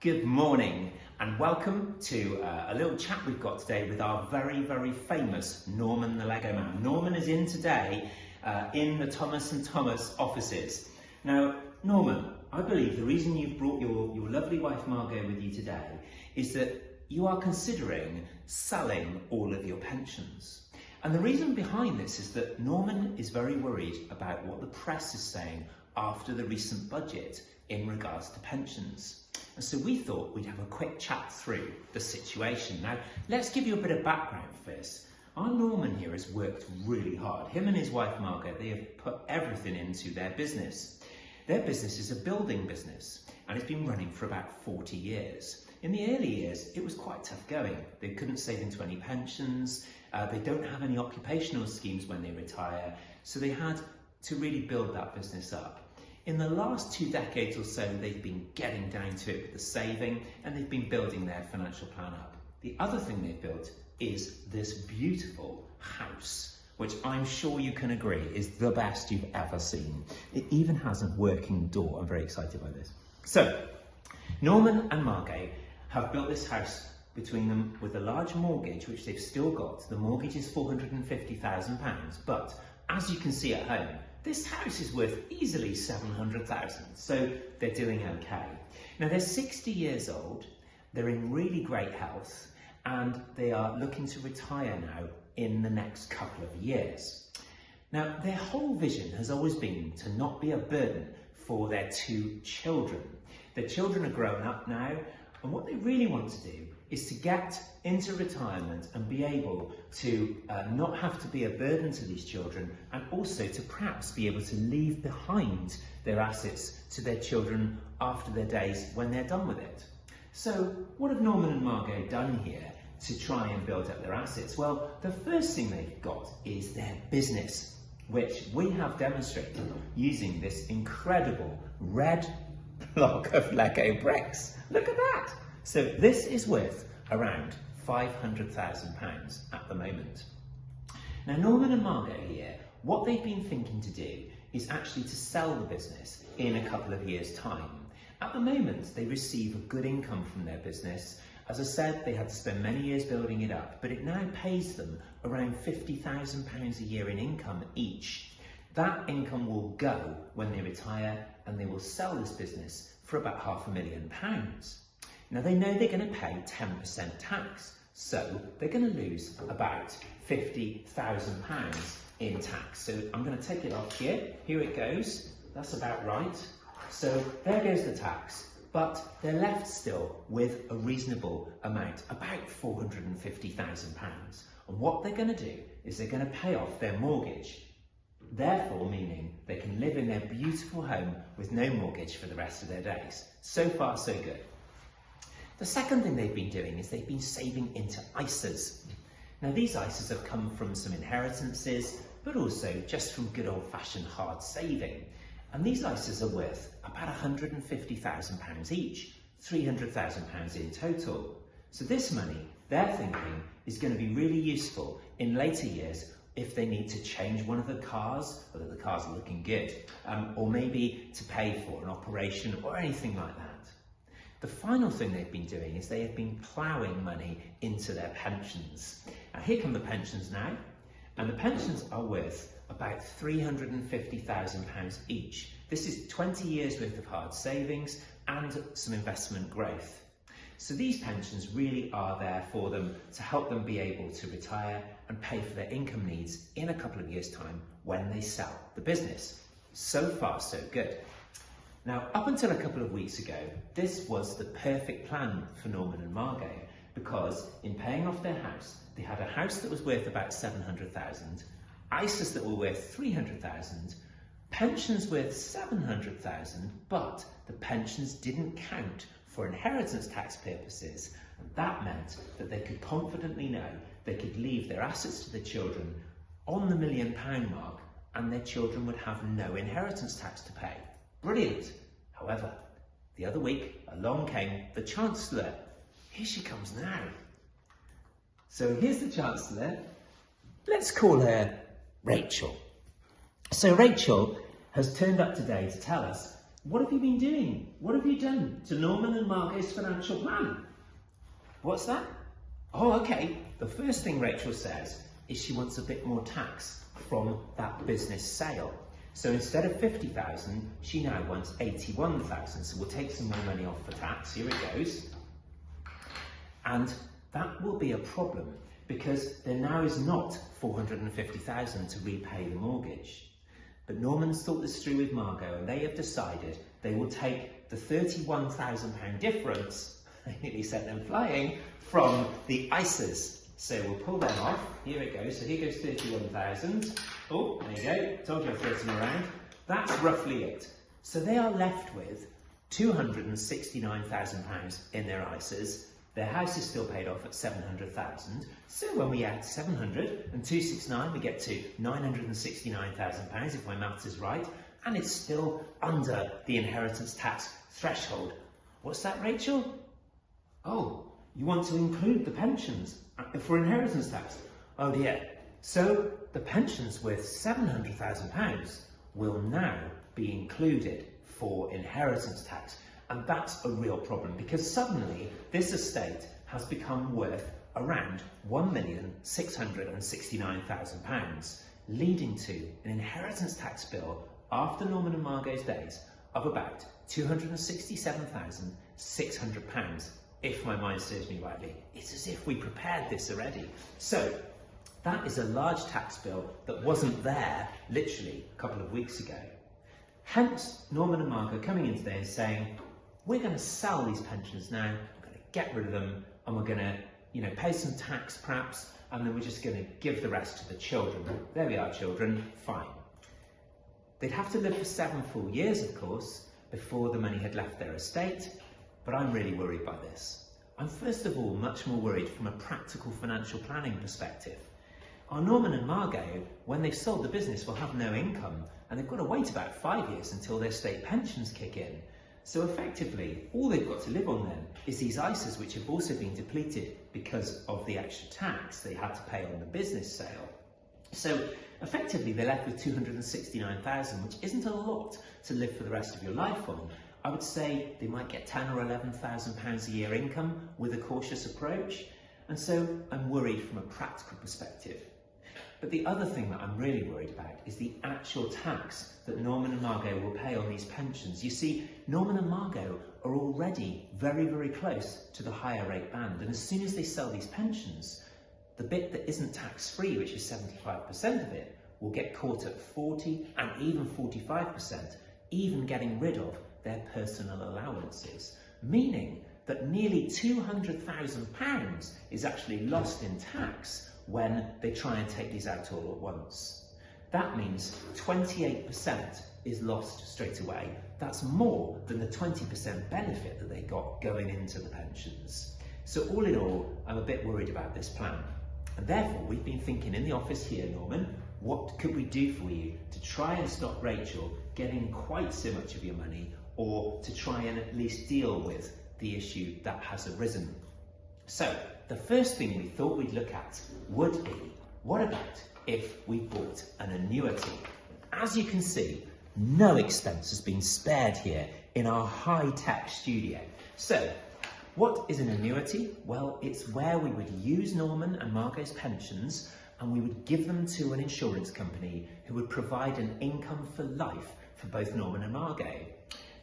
Good morning and welcome to a little chat we've got today with our very, very famous Norman the Lego Man. Norman is in today in the Thomas & Thomas offices. Now, Norman, I believe the reason you've brought your lovely wife Margot with you today is that you are considering selling all of your pensions. And the reason behind this is that Norman is very worried about what the press is saying after the recent budget in regards to pensions. And so we thought we'd have a quick chat through the situation. Now, let's give you a bit of background first. Our Norman here has worked really hard. Him and his wife Margot, they have put everything into their business. Their business is a building business and it's been running for about 40 years. In the early years, it was quite tough going. They couldn't save into any pensions. They don't have any occupational schemes when they retire. So they had to really build that business up. In the last 2 decades or so, they've been getting down to it with the saving and they've been building their financial plan up. The other thing they've built is this beautiful house, which I'm sure you can agree is the best you've ever seen. It even has a working door. I'm very excited by this. So, Norman and Margot have built this house between them with a large mortgage, which they've still got. The mortgage is £450,000, but as you can see at home, this house is worth easily 700,000, so they're doing okay. Now they're 60 years old, they're in really great health, and they are looking to retire now in the next couple of years. Now their whole vision has always been to not be a burden for their 2 children. Their children are grown up now, and what they really want to do is to get into retirement and be able to not have to be a burden to these children, and also to perhaps be able to leave behind their assets to their children after their days when they're done with it. So what have Norman and Margot done here to try and build up their assets? Well, the first thing they've got is their business, which we have demonstrated using this incredible red block of Lego bricks. Look at that! So this is worth around £500,000 at the moment. Now Norman and Margot here, what they've been thinking to do is actually to sell the business in a couple of years' time. At the moment, they receive a good income from their business. As I said, they had to spend many years building it up, but it now pays them around £50,000 a year in income each. That income will go when they retire and they will sell this business for about £500,000. Now they know they're going to pay 10% tax, so they're going to lose about £50,000 in tax. So I'm going to take it off here. Here it goes. That's about right. So there goes the tax, but they're left still with a reasonable amount, about £450,000. And what they're going to do is they're going to pay off their mortgage. Therefore, meaning they can live in their beautiful home with no mortgage for the rest of their days. So far, so good. The second thing they've been doing is they've been saving into ISAs. Now these ISAs have come from some inheritances, but also just from good old-fashioned hard saving. And these ISAs are worth about £150,000 each, £300,000 in total. So this money, they're thinking, is going to be really useful in later years if they need to change one of the cars, whether the cars are looking good, or maybe to pay for an operation or anything like that. The final thing they've been doing is they have been ploughing money into their pensions. Now here come the pensions now, and the pensions are worth about £350,000 each. This is 20 years worth of hard savings and some investment growth. So these pensions really are there for them to help them be able to retire and pay for their income needs in a couple of years' time when they sell the business. So far, so good. Now, up until a couple of weeks ago, this was the perfect plan for Norman and Margot, because in paying off their house, they had a house that was worth about £700,000, ISAs that were worth £300,000, pensions worth £700,000, but the pensions didn't count for inheritance tax purposes, and that meant that they could confidently know they could leave their assets to the children on the £1 million mark, and their children would have no inheritance tax to pay. Brilliant. However, the other week along came the Chancellor. Here she comes now. So here's the Chancellor. Let's call her Rachel. So Rachel has turned up today to tell us what have you been doing? What have you done to Norman and Margot's financial plan? What's that? Oh, okay. The first thing Rachel says is she wants a bit more tax from that business sale. So instead of 50,000, she now wants 81,000. So we'll take some more money off for tax. Here it goes. And that will be a problem because there now is not 450,000 to repay the mortgage. But Norman's thought this through with Margot, and they have decided they will take the £31,000 difference, they nearly sent them flying, from the ISAs. So we'll pull them off. Here it goes. So here goes 31,000. Oh, there you go. Told you I'd throw some around. That's roughly it. So they are left with £269,000 in their ISAs. Their house is still paid off at 700,000. So when we add 700 and 269, we get to £969,000, if my maths is right. And it's still under the inheritance tax threshold. What's that, Rachel? Oh, you want to include the pensions for inheritance tax? Oh dear. So the pensions worth £700,000 will now be included for inheritance tax. And that's a real problem because suddenly this estate has become worth around £1,669,000, leading to an inheritance tax bill after Norman and Margot's days of about £267,600, if my mind serves me rightly. It's as if we prepared this already. So that is a large tax bill that wasn't there literally a couple of weeks ago. Hence, Norman and Margot coming in today and saying, we're going to sell these pensions now, we're going to get rid of them, and we're going to, pay some tax perhaps, and then we're just going to give the rest to the children. There we are, children, fine. They'd have to live for 7 full years, of course, before the money had left their estate, but I'm really worried by this. I'm first of all much more worried from a practical financial planning perspective. Our Norman and Margot, when they've sold the business, will have no income, and they've got to wait about 5 years until their state pensions kick in. So effectively, all they've got to live on then is these ISAs, which have also been depleted because of the extra tax they had to pay on the business sale. So effectively, they're left with 269,000, which isn't a lot to live for the rest of your life on. I would say they might get £10,000 or £11,000 a year income with a cautious approach. And so I'm worried from a practical perspective. But the other thing that I'm really worried about is the actual tax that Norman and Margot will pay on these pensions. You see, Norman and Margot are already very, very close to the higher rate band. And as soon as they sell these pensions, the bit that isn't tax-free, which is 75% of it, will get caught at 40 and even 45%, even getting rid of their personal allowances, meaning that nearly £200,000 is actually lost in tax when they try and take these out all at once. That means 28% is lost straight away. That's more than the 20% benefit that they got going into the pensions. So all in all, I'm a bit worried about this plan. And therefore, we've been thinking in the office here, Norman, what could we do for you to try and stop Rachel getting quite so much of your money, or to try and at least deal with the issue that has arisen? So the first thing we thought we'd look at would be, what about if we bought an annuity? As you can see, no expense has been spared here in our high-tech studio. So what is an annuity? Well, it's where we would use Norman and Margot's pensions and we would give them to an insurance company who would provide an income for life for both Norman and Margot.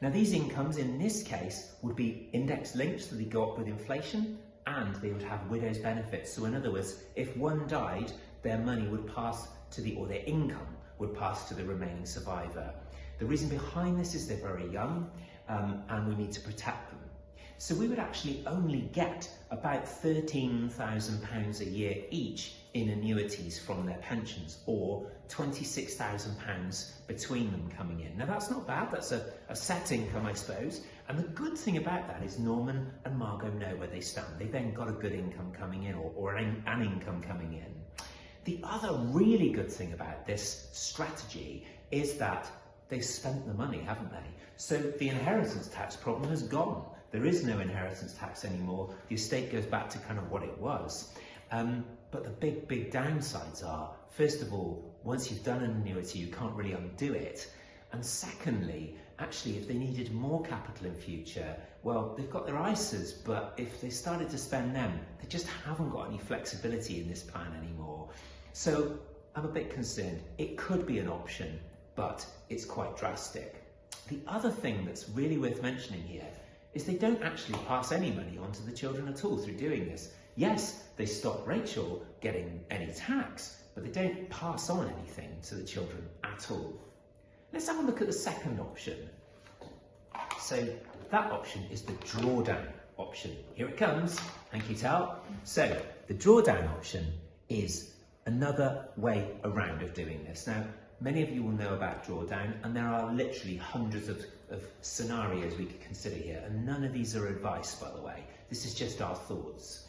Now, these incomes in this case would be index linked, so they go up with inflation, and they would have widow's benefits. So in other words, if one died, their money would pass to or their income would pass to the remaining survivor. The reason behind this is they're very young, and we need to protect them. So we would actually only get about £13,000 a year each in annuities from their pensions, or £26,000 between them coming in. Now that's not bad, that's a set income, I suppose. And the good thing about that is Norman and Margot know where they stand. They've then got a good income coming in, or an income coming in. The other really good thing about this strategy is that they've spent the money, haven't they? So the inheritance tax problem has gone. There is no inheritance tax anymore. The estate goes back to kind of what it was. But the big downsides are, first of all, once you've done an annuity, you can't really undo it. And secondly, actually, if they needed more capital in future, well, they've got their ISAs, but if they started to spend them, they just haven't got any flexibility in this plan anymore. So I'm a bit concerned. It could be an option, but it's quite drastic. The other thing that's really worth mentioning here is they don't actually pass any money on to the children at all through doing this. Yes, they stop Rachel getting any tax, but they don't pass on anything to the children at all. Let's have a look at the second option. So that option is the drawdown option. Here it comes. Thank you, Tal. So the drawdown option is another way around of doing this. Now, many of you will know about drawdown, and there are literally hundreds of scenarios we could consider here, and none of these are advice, by the way. This is just our thoughts.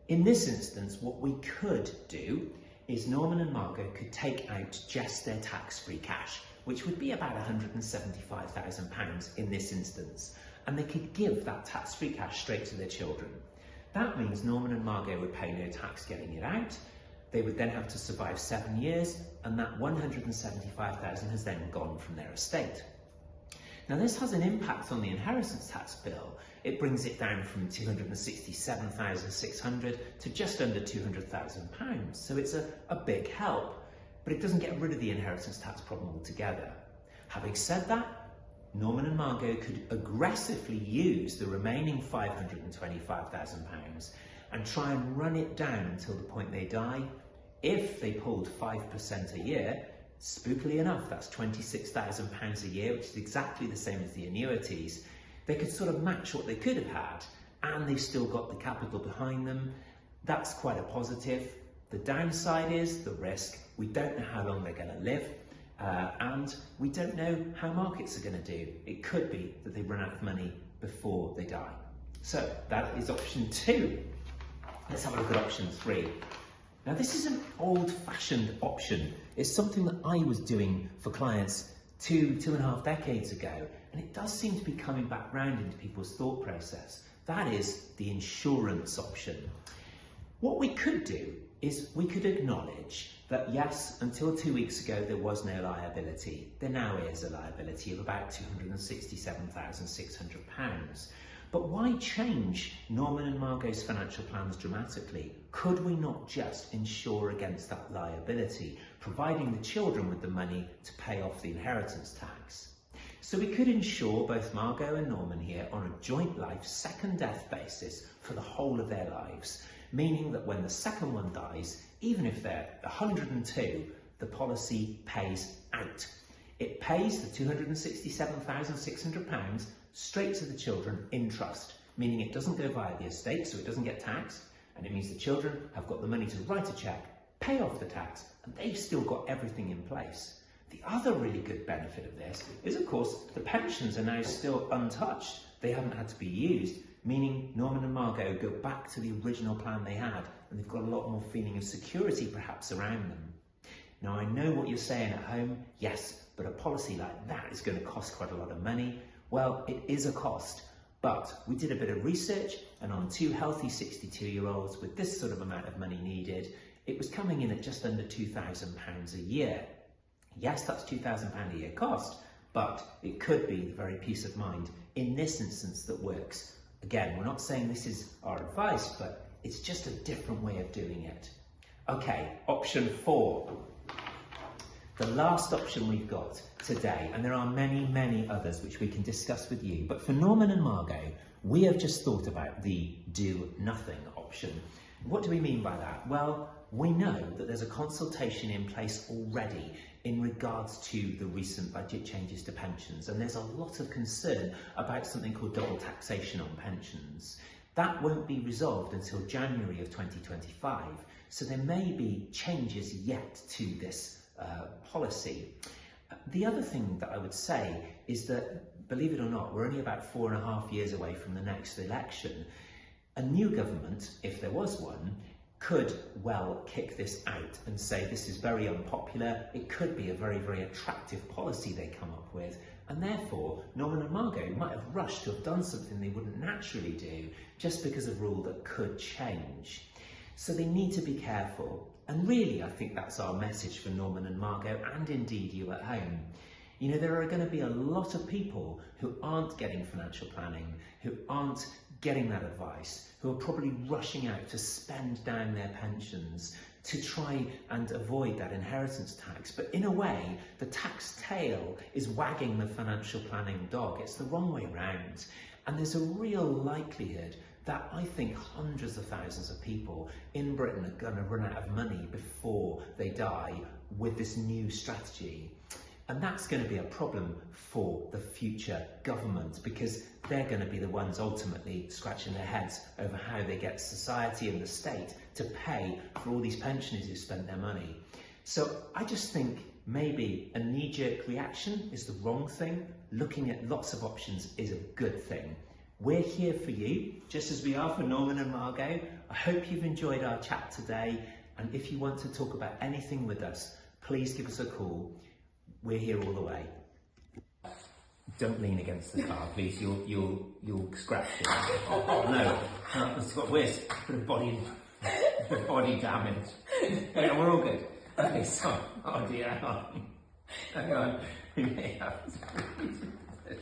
In this instance, what we could do is Norman and Margot could take out just their tax-free cash, which would be about £175,000 in this instance, and they could give that tax-free cash straight to their children. That means Norman and Margot would pay no tax getting it out. They would then have to survive 7 years, and that £175,000 has then gone from their estate. Now, this has an impact on the inheritance tax bill. It brings it down from £267,600 to just under £200,000. So it's a big help, but it doesn't get rid of the inheritance tax problem altogether. Having said that, Norman and Margot could aggressively use the remaining £525,000 and try and run it down until the point they die. If they pulled 5% a year, spookily enough, that's £26,000 a year, which is exactly the same as the annuities. They could sort of match what they could have had, and they've still got the capital behind them. That's quite a positive. The downside is the risk. We don't know how long they're going to live, and we don't know how markets are going to do. It could be that they run out of money before they die. So that is option 2. Let's have a look at option 3. Now, this is an old-fashioned option. It's something that I was doing for clients two and a half decades ago, and it does seem to be coming back round into people's thought process. That is the insurance option. What we could do is we could acknowledge that, yes, until 2 weeks ago there was no liability. There now is a liability of about £267,600. But why change Norman and Margot's financial plans dramatically? Could we not just insure against that liability, providing the children with the money to pay off the inheritance tax? So we could insure both Margot and Norman here on a joint life second death basis for the whole of their lives, meaning that when the second one dies, even if they're 102, the policy pays out. It pays the £267,600 straight to the children in trust, meaning it doesn't go via the estate, so it doesn't get taxed, and it means the children have got the money to write a cheque, pay off the tax, and they've still got everything in place. The other really good benefit of this is, of course, the pensions are now still untouched. They haven't had to be used, meaning Norman and Margot go back to the original plan they had, and they've got a lot more feeling of security perhaps around them. Now, I know what you're saying at home. Yes, but a policy like that is going to cost quite a lot of money. Well, it is a cost, but we did a bit of research, and on 2 healthy 62-year-olds with this sort of amount of money needed, it was coming in at just under £2,000 a year. Yes, that's £2,000 a year cost, but it could be the very peace of mind in this instance that works. Again, we're not saying this is our advice, but it's just a different way of doing it. Okay, option 4. The last option we've got today, and there are many, many others which we can discuss with you, but for Norman and Margot, we have just thought about the do nothing option. What do we mean by that? Well, we know that there's a consultation in place already in regards to the recent budget changes to pensions, and there's a lot of concern about something called double taxation on pensions. That won't be resolved until January of 2025, so there may be changes yet to this policy. The other thing that I would say is that, believe it or not, we're only about 4.5 years away from the next election. A new government, if there was one, could well kick this out and say this is very unpopular. It could be a very, very attractive policy they come up with, and therefore Norman and Margot might have rushed to have done something they wouldn't naturally do just because of a rule that could change. So they need to be careful. And really, I think that's our message for Norman and Margot, and indeed you at home. You know, there are going to be a lot of people who aren't getting financial planning, who aren't getting that advice, who are probably rushing out to spend down their pensions to try and avoid that inheritance tax. But in a way, the tax tail is wagging the financial planning dog. It's the wrong way round. And there's a real likelihood that I think hundreds of thousands of people in Britain are going to run out of money before they die with this new strategy. And that's going to be a problem for the future government, because they're going to be the ones ultimately scratching their heads over how they get society and the state to pay for all these pensioners who spent their money. So I just think maybe a knee-jerk reaction is the wrong thing. Looking at lots of options is a good thing. We're here for you, just as we are for Norman and Margot. I hope you've enjoyed our chat today, and if you want to talk about anything with us, please give us a call. We're here all the way. Don't lean against the car, please. You'll scratch it. Oh no, it's got worse. Bit of body damage. Yeah, we're all good. Okay, so, oh dear. Hang on. We may have to